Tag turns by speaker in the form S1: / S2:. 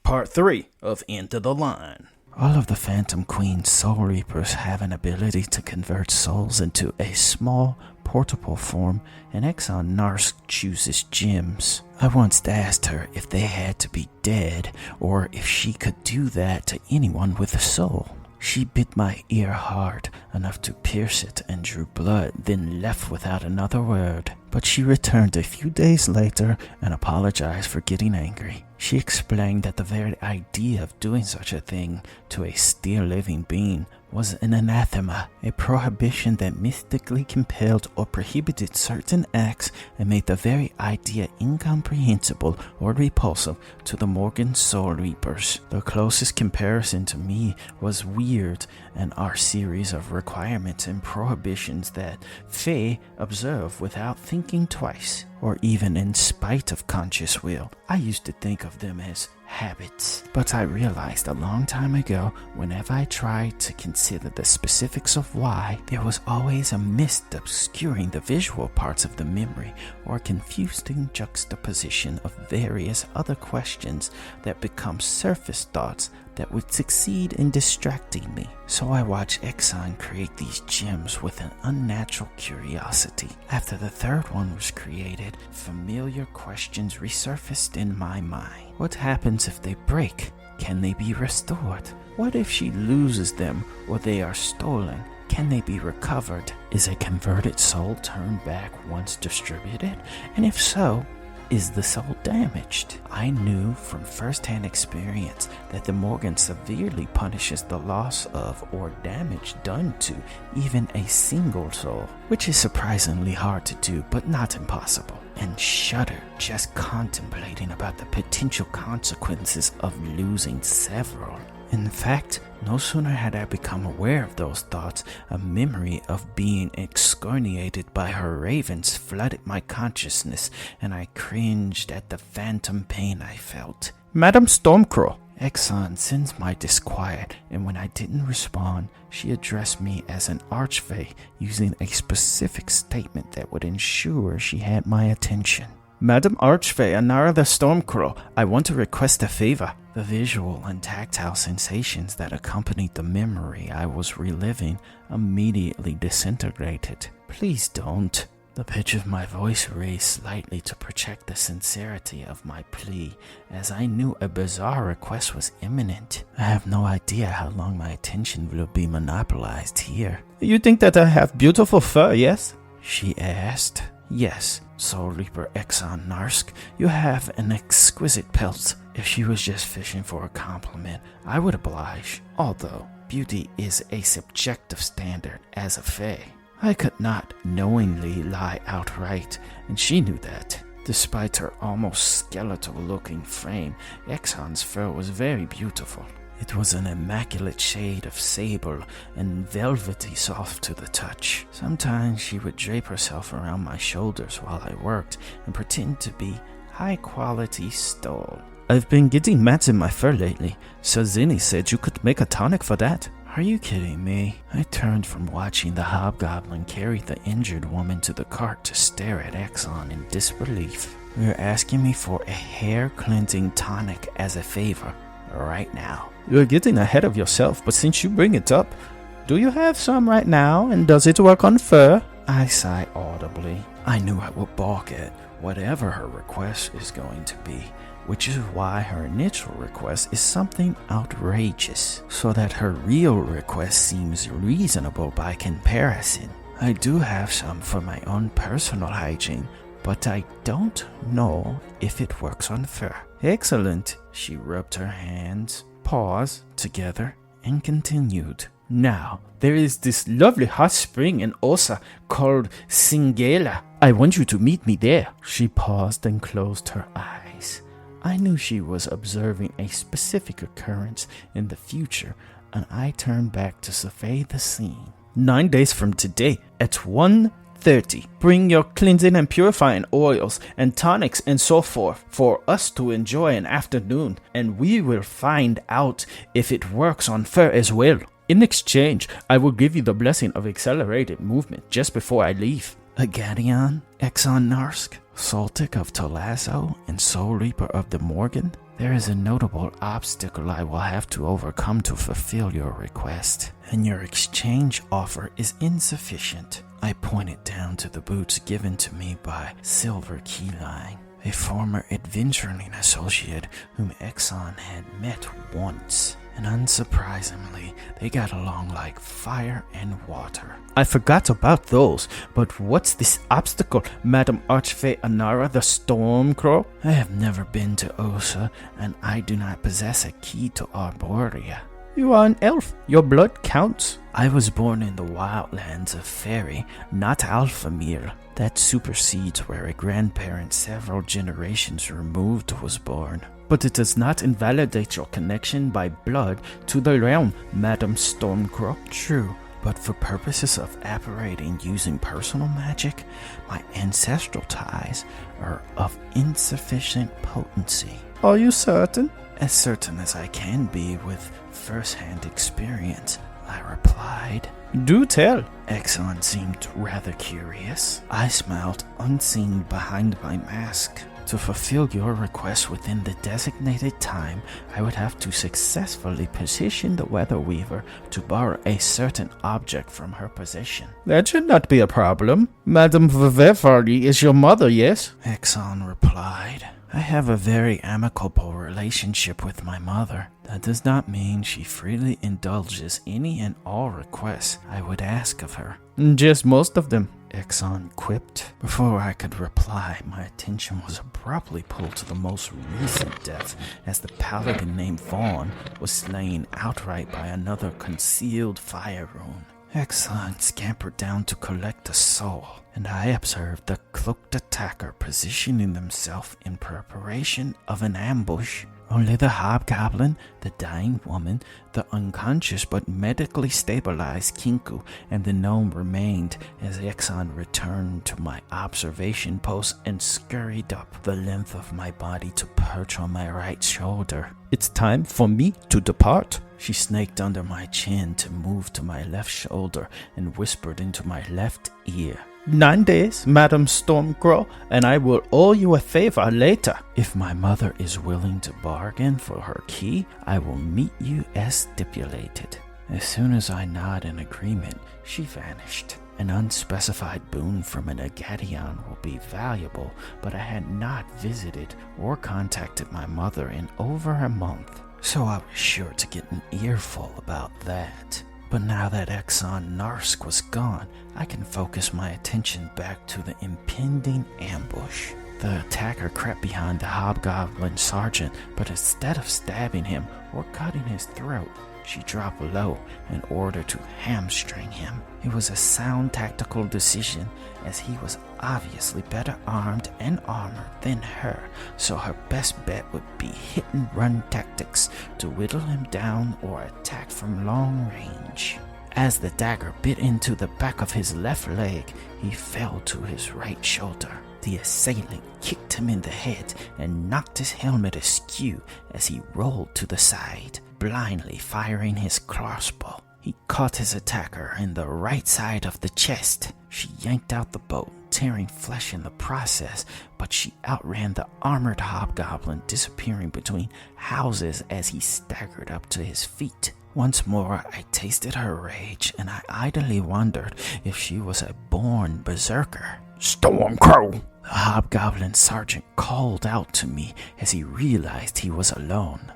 S1: Part 3 of Into the Line.
S2: All of the Phantom Queen's Soul Reapers have an ability to convert souls into a small, portable form, and Exxon Narsk chooses gems. I once asked her if they had to be dead, or if she could do that to anyone with a soul. She bit my ear hard, enough to pierce it, and drew blood, then left without another word. But she returned a few days later and apologized for getting angry. She explained that the very idea of doing such a thing to a still living being was an anathema, a prohibition that mystically compelled or prohibited certain acts and made the very idea incomprehensible or repulsive to the Morgan Soul Reapers. The closest comparison to me was weird and our series of requirements and prohibitions that Fae observe without thinking twice, or even in spite of conscious will. I used to think of them as habits, but I realized a long time ago, whenever I tried to consider the specifics of why, there was always a mist obscuring the visual parts of the memory, or a confusing juxtaposition of various other questions that become surface thoughts that would succeed in distracting me. So I watched Exxon create these gems with an unnatural curiosity. After the third one was created, familiar questions resurfaced in my mind. What happens if they break? Can they be restored? What if she loses them or they are stolen? Can they be recovered? Is a converted soul turned back once distributed? And if so, is the soul damaged? I knew from first-hand experience that the Morgan severely punishes the loss of or damage done to even a single soul, which is surprisingly hard to do but not impossible, and shuddered just contemplating about the potential consequences of losing several. In fact, no sooner had I become aware of those thoughts, a memory of being excoriated by her ravens flooded my consciousness, and I cringed at the phantom pain I felt.
S1: Madam Stormcrow.
S2: Exxon sensed my disquiet, and when I didn't respond, she addressed me as an archfey, using a specific statement that would ensure she had my attention.
S1: Madam Archfey Anara the Stormcrow, I want to request a favor.
S2: The visual and tactile sensations that accompanied the memory I was reliving immediately disintegrated. Please don't. The pitch of my voice raised slightly to project the sincerity of my plea, as I knew a bizarre request was imminent. I have no idea how long my attention will be monopolized here.
S1: You think that I have beautiful fur, yes?
S2: She asked. Yes, Soul Reaper Exxon Narsk, you have an exquisite pelt. If she was just fishing for a compliment, I would oblige. Although, beauty is a subjective standard as a fae. I could not knowingly lie outright, and she knew that. Despite her almost skeletal-looking frame, Exxon's fur was very beautiful. It was an immaculate shade of sable and velvety soft to the touch. Sometimes she would drape herself around my shoulders while I worked and pretend to be high-quality stole.
S1: I've been getting mats in my fur lately, so Zinni said you could make a tonic for that.
S2: Are you kidding me? I turned from watching the hobgoblin carry the injured woman to the cart to stare at Exxon in disbelief. You're asking me for a hair-cleansing tonic as a favor right now.
S1: You're getting ahead of yourself, but since you bring it up, do you have some right now, and does it work on fur?
S2: I sighed audibly. I knew I would balk at whatever her request is going to be, which is why her initial request is something outrageous, so that her real request seems reasonable by comparison. I do have some for my own personal hygiene, but I don't know if it works on fur.
S1: Excellent.
S2: She rubbed her hands, paused together, and continued.
S1: Now, there is this lovely hot spring in Osa called Singela. I want you to meet me there.
S2: She paused and closed her eyes. I knew she was observing a specific occurrence in the future, and I turned back to survey the scene.
S1: 9 days from today, at 1:30, bring your cleansing and purifying oils and tonics and so forth for us to enjoy an afternoon, and we will find out if it works on fur as well. In exchange, I will give you the blessing of accelerated movement just before I leave.
S2: Agadion, Exxon Narsk, Soltic of Tolazo, and Soul Reaper of the Morgan? There is a notable obstacle I will have to overcome to fulfill your request, and your exchange offer is insufficient. I pointed down to the boots given to me by Silver Keyline, a former adventuring associate whom Exxon had met once. And unsurprisingly, they got along like fire and water.
S1: I forgot about those, but what's this obstacle, Madam Archfey Anara the Stormcrow?
S2: I have never been to Osa, and I do not possess a key to Arborea.
S1: You are an elf. Your blood counts.
S2: I was born in the wildlands of Fairy, not Alphamir. That supersedes where a grandparent several generations removed was born.
S1: But it does not invalidate your connection by blood to the realm, Madam Stormcrow.
S2: True, but for purposes of apparating using personal magic, my ancestral ties are of insufficient potency.
S1: Are you certain?
S2: As certain as I can be with first-hand experience, I replied.
S1: Do tell.
S2: Exxon seemed rather curious. I smiled, unseen behind my mask. To fulfill your request within the designated time, I would have to successfully position the Weather Weaver to borrow a certain object from her possession.
S1: That should not be a problem. Madame Vivevari is your mother, yes?
S2: Exxon replied. I have a very amicable relationship with my mother. That does not mean she freely indulges any and all requests I would ask of her.
S1: Just most of them,
S2: Exxon quipped. Before I could reply, my attention was abruptly pulled to the most recent death as the paladin named Vaughn was slain outright by another concealed fire rune. Exxon scampered down to collect a soul, and I observed the cloaked attacker positioning himself in preparation of an ambush. Only the hobgoblin, the dying woman, the unconscious but medically stabilized Kinku, and the gnome remained as Exxon returned to my observation post and scurried up the length of my body to perch on my right shoulder.
S1: It's time for me to depart.
S2: She snaked under my chin to move to my left shoulder and whispered into my left ear.
S1: 9 days, Madam Stormcrow, and I will owe you a favor later.
S2: If my mother is willing to bargain for her key, I will meet you as stipulated. As soon as I nod in agreement, she vanished. An unspecified boon from an Agadion will be valuable, but I had not visited or contacted my mother in over a month, so I was sure to get an earful about that. But now that Exxon Narsk was gone, I can focus my attention back to the impending ambush. The attacker crept behind the hobgoblin sergeant, but instead of stabbing him or cutting his throat, she dropped low in order to hamstring him. It was a sound tactical decision, as he was obviously better armed and armored than her, so her best bet would be hit-and-run tactics to whittle him down or attack from long range. As the dagger bit into the back of his left leg, he fell to his right shoulder. The assailant kicked him in the head and knocked his helmet askew as he rolled to the side, blindly firing his crossbow. He caught his attacker in the right side of the chest. She yanked out the bow, tearing flesh in the process, but she outran the armored hobgoblin, disappearing between houses as he staggered up to his feet. Once more, I tasted her rage, and I idly wondered if she was a born berserker.
S1: Stormcrow!
S2: The hobgoblin sergeant called out to me as he realized he was alone.